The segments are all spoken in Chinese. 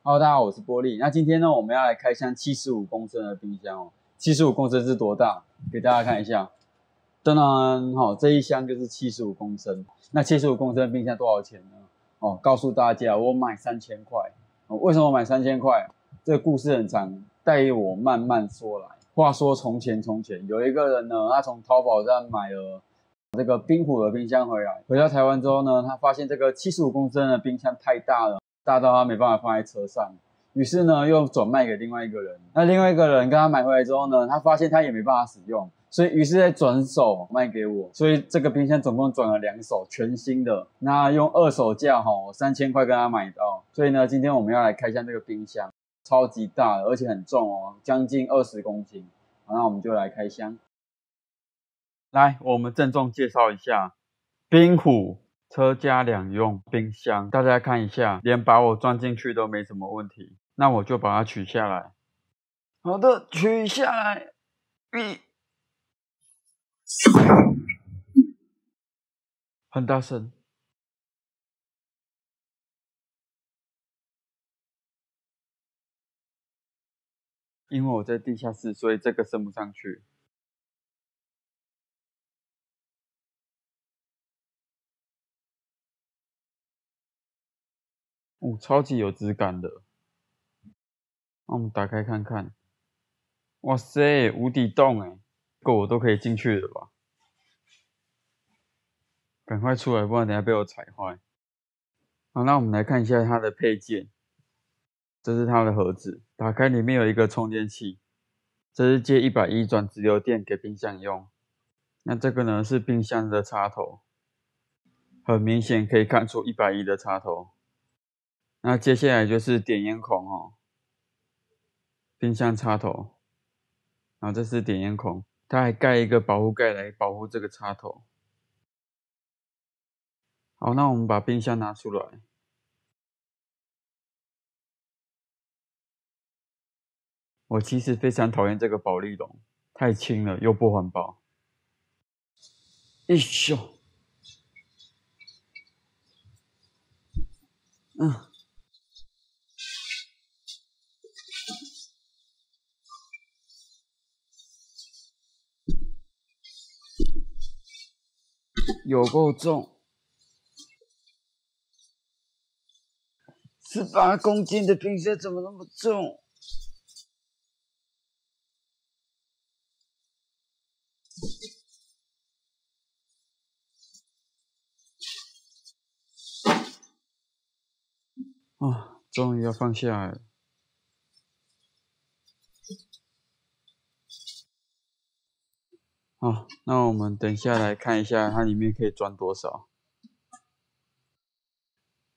Hello，大家好，我是玻璃。那今天呢，我们要来开箱75公升的冰箱哦。75公升是多大？给大家看一下。当然，好，这一箱就是75公升。那75公升的冰箱多少钱呢？哦，告诉大家，我买3000块。哦，为什么买3000块？这个故事很长，待我慢慢说来。话说从前有一个人呢，他从淘宝站买了这个冰虎的冰箱回来，回到台湾之后呢，他发现这个75公升的冰箱太大了。大到他没办法放在车上，于是呢又转卖给另外一个人。那另外一个人跟他买回来之后呢，他发现他也没办法使用，所以于是再转手卖给我。所以这个冰箱总共转了2手，全新的。那用二手价3000块跟他买到。所以呢，今天我们要来开箱这个冰箱，超级大的，而且很重哦，将近20公斤。好，那我们就来开箱。来，我们郑重介绍一下冰虎。车家两用冰箱，大家看一下，连把我装进去都没什么问题，那我就把它取下来。好的，取下来。很大声。因为我在地下室，所以这个升不上去。哦，超级有质感的。那我们打开看看。哇塞，无底洞哎，这个我都可以进去了吧？赶快出来，不然等下被我踩坏。好，那我们来看一下它的配件。这是它的盒子，打开里面有一个充电器，这是接110转直流电给冰箱用。那这个呢是冰箱的插头，很明显可以看出110的插头。那接下来就是点烟孔哦，冰箱插头，然后这是点烟孔，它还盖一个保护盖来保护这个插头。好，那我们把冰箱拿出来。我其实非常讨厌这个保丽龙，太轻了又不环保。咻，有够重，18公斤的冰箱怎么那么重？啊，终于要放下来了。好，那我们等一下来看一下它里面可以装多少。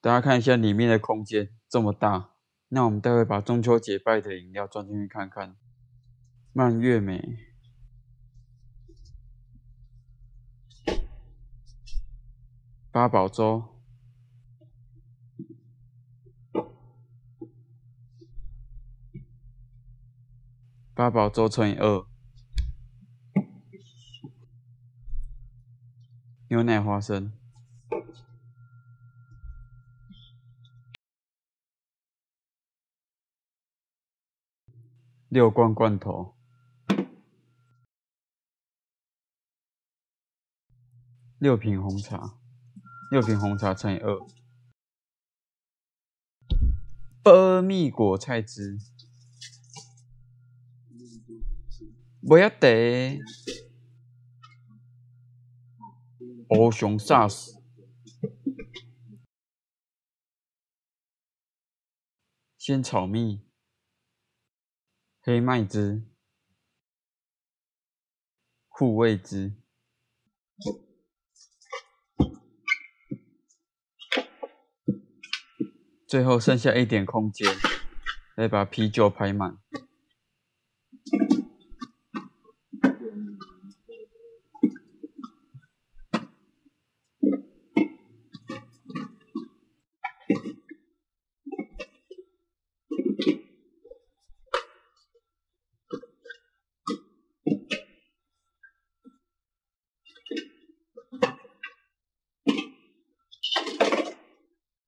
大家看一下里面的空间这么大，那我们待会把中秋节拜的饮料装进去看看。蔓越莓、八宝粥、八宝粥乘以2，牛奶花生。6罐罐头，6瓶红茶，6瓶红茶乘以2，波蜜果菜汁，不要得，欧熊萨斯，仙草蜜，黑麦汁，护味汁。最后剩下一点空间，来把啤酒排满。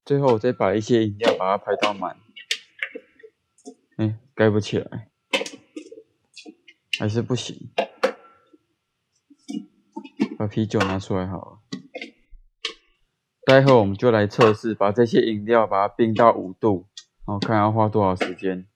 最后我再把一些饮料把它排到满。盖不起来，还是不行。把啤酒拿出来好了。待会我们就来测试，把这些饮料把它冰到5度，看要花多少时间。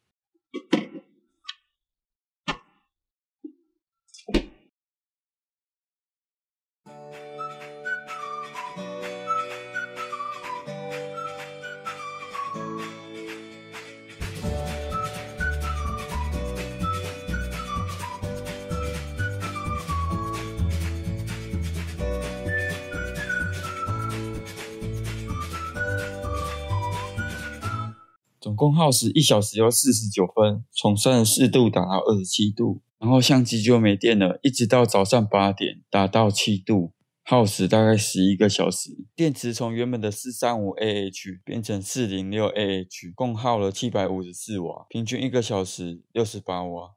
总共耗时1小时又49分，从34度打到27度，然后相机就没电了，一直到早上8点打到7度，耗时大概11个小时。电池从原本的435Ah 变成406Ah， 共耗了754瓦，平均1个小时68瓦。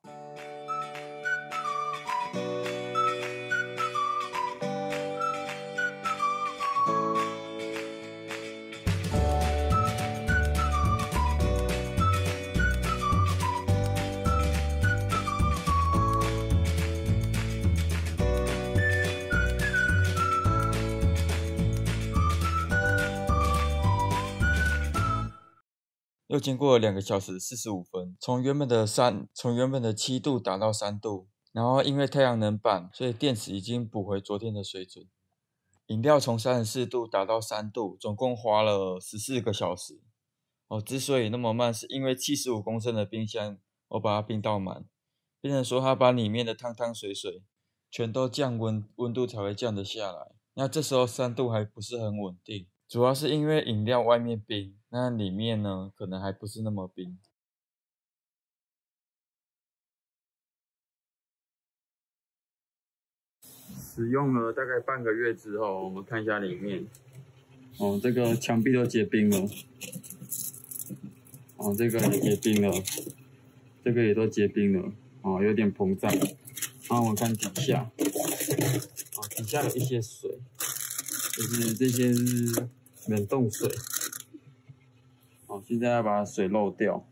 又经过了2个小时45分，从原本的7度打到3度，然后因为太阳能板，所以电池已经补回昨天的水准。饮料从34度打到3度，总共花了14个小时。之所以那么慢，是因为75公升的冰箱，我把它冰到满，变成说它把里面的汤汤水水全都降温，温度才会降得下来。那这时候3度还不是很稳定。主要是因为饮料外面冰，那里面呢可能还不是那么冰。使用了大概半个月之后，我们看一下里面。这个墙壁都结冰了。这个也结冰了，这个也都结冰了。有点膨胀。然后我们看底下，底下有一些水，就是这些是冷冻水。现在要把水漏掉。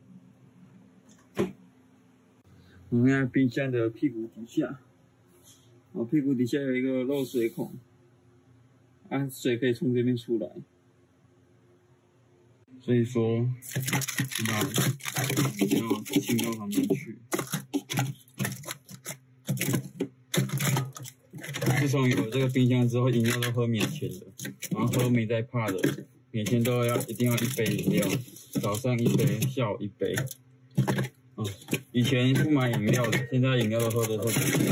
我们看冰箱的屁股底下，屁股底下有一个漏水孔，水可以从这边出来。所以说，要浸到旁边去。自从有这个冰箱之后，饮料都喝免钱的，然后喝没在怕的，每天一定要1杯饮料，早上1杯，下午1杯。以前不买饮料的，现在饮料都喝得特别多。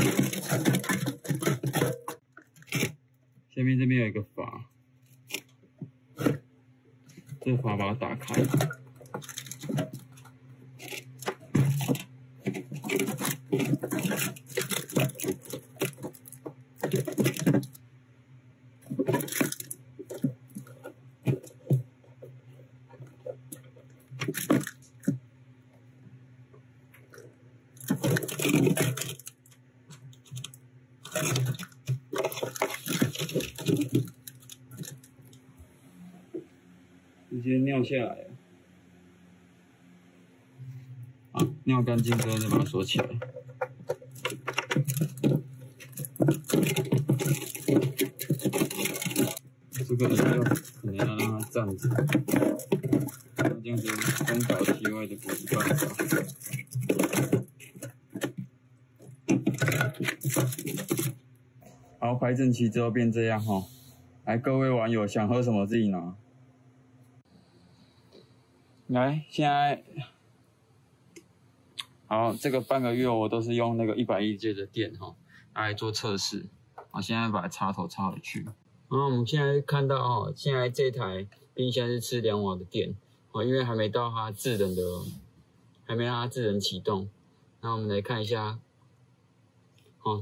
下面这边有一个阀，这个阀把它打开。直接尿下来了。尿干净之后再把它锁起来。这个饮料可能要让它站着，这样子东倒西歪的不是办法。好，排整齐之后变这样哈。来，各位网友想喝什么自己拿。来，现在好，这个半个月我都是用那个110J的电来做测试。现在把插头插回去。我们现在看到现在这台冰箱是吃2瓦的电因为还没到它智能的，还没让它智能启动。那我们来看一下，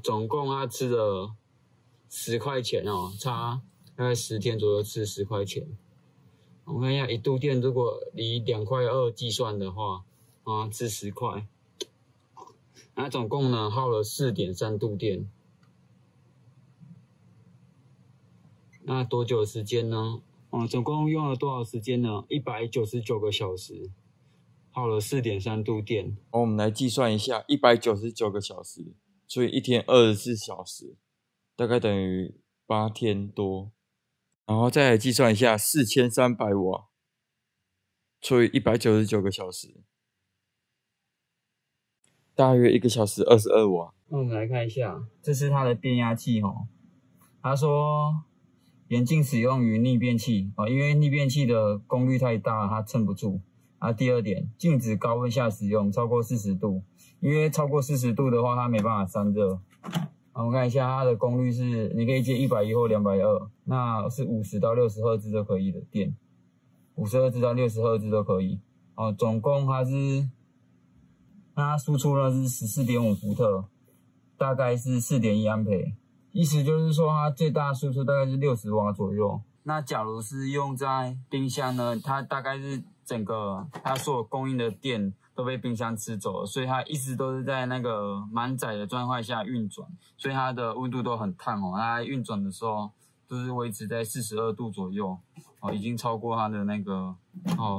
总共它吃了10块钱差大概10天左右吃10块钱。我们看一下1度电，如果以2.2块计算的话，吃10块。那总共呢耗了4.3度电。那多久的时间呢？总共用了多少时间呢？199个小时。耗了4.3度电。我们来计算一下，199个小时，所以一天24小时，大概等于8天多。然后再来计算一下4300瓦除以199个小时，大约1个小时22瓦。那我们来看一下，这是它的变压器哦。他说严禁使用于逆变器哦，因为逆变器的功率太大，它撑不住。第二点，禁止高温下使用，超过40度，因为超过40度的话，它没办法散热。我们看一下它的功率是，你可以接110或220，那是50到60赫兹都可以的电，50赫兹到60赫兹都可以。总共它输出呢是14.5伏特，大概是4.1安培，意思就是说它最大输出大概是60瓦左右。那假如是用在冰箱呢，它大概是整个它所有供应的电都被冰箱吃走了，所以它一直都是在那个满载的状态下运转，所以它的温度都很烫哦。它运转的时候都是维持在42度左右哦，已经超过它的那个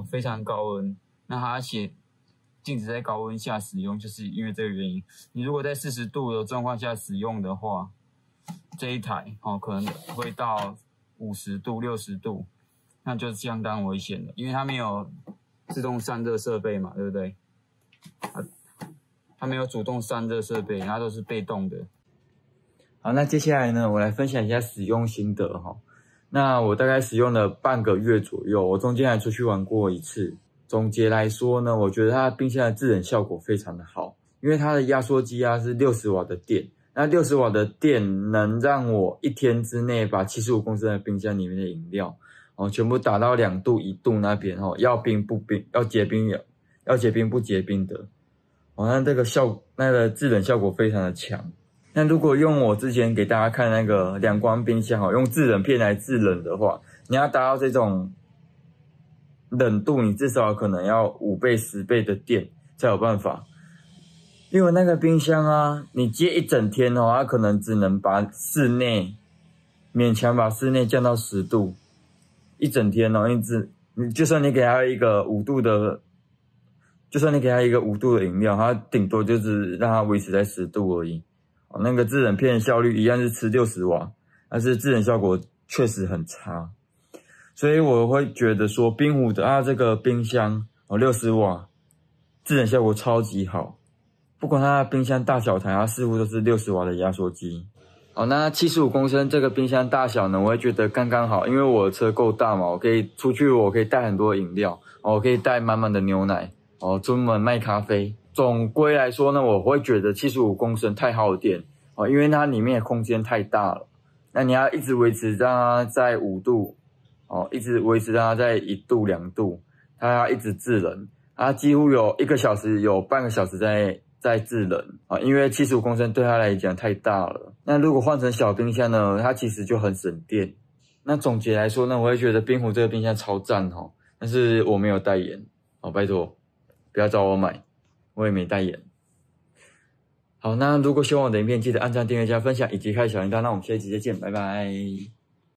非常高温。那它写禁止在高温下使用，就是因为这个原因。你如果在40度的状况下使用的话，这一台可能会到50度、60度，那就相当危险了，因为它没有自动散热设备嘛，对不对？它没有主动散热设备，它都是被动的。好，那接下来呢，我来分享一下使用心得哈。那我大概使用了半个月左右，我中间还出去玩过1次。总结来说呢，我觉得它的冰箱的制冷效果非常的好，因为它的压缩机是60瓦的电，那60瓦的电能让我1天之内把75公升的冰箱里面的饮料全部打到2度1度那边要冰不冰，要结冰不结冰的那这个那个制冷效果非常的强。那如果用我之前给大家看那个两光冰箱用制冷片来制冷的话，你要达到这种冷度，你至少可能要5倍10倍的电才有办法。因为那个冰箱你接一整天它可能只能把勉强把室内降到10度，一整天就算你给它一个5度的，饮料，它顶多就是让它维持在10度而已。那个制冷片的效率一样是吃60瓦，但是制冷效果确实很差。所以我会觉得说冰壶的这个冰箱60瓦，制冷效果超级好。不管它的冰箱大小台，它似乎都是60瓦的压缩机。好，那75公升这个冰箱大小呢，我会觉得刚刚好，因为我的车够大嘛，我可以出去，我可以带很多饮料，我可以带满满的牛奶，专门卖咖啡。总归来说呢，我会觉得75公升太耗电因为它里面的空间太大了。那你要一直维持让它在5度一直维持让它在1度2度，它要一直制冷，它几乎有1个小时有半个小时在制冷因为75公升对它来讲太大了。那如果换成小冰箱呢，它其实就很省电。那总结来说呢，我会觉得冰壶这个冰箱超赞但是我没有代言拜托不要找我买，我也没代言。好，那如果喜欢我的影片，记得按赞、订阅、加分享以及开小铃铛。那我们下一集再见，拜拜。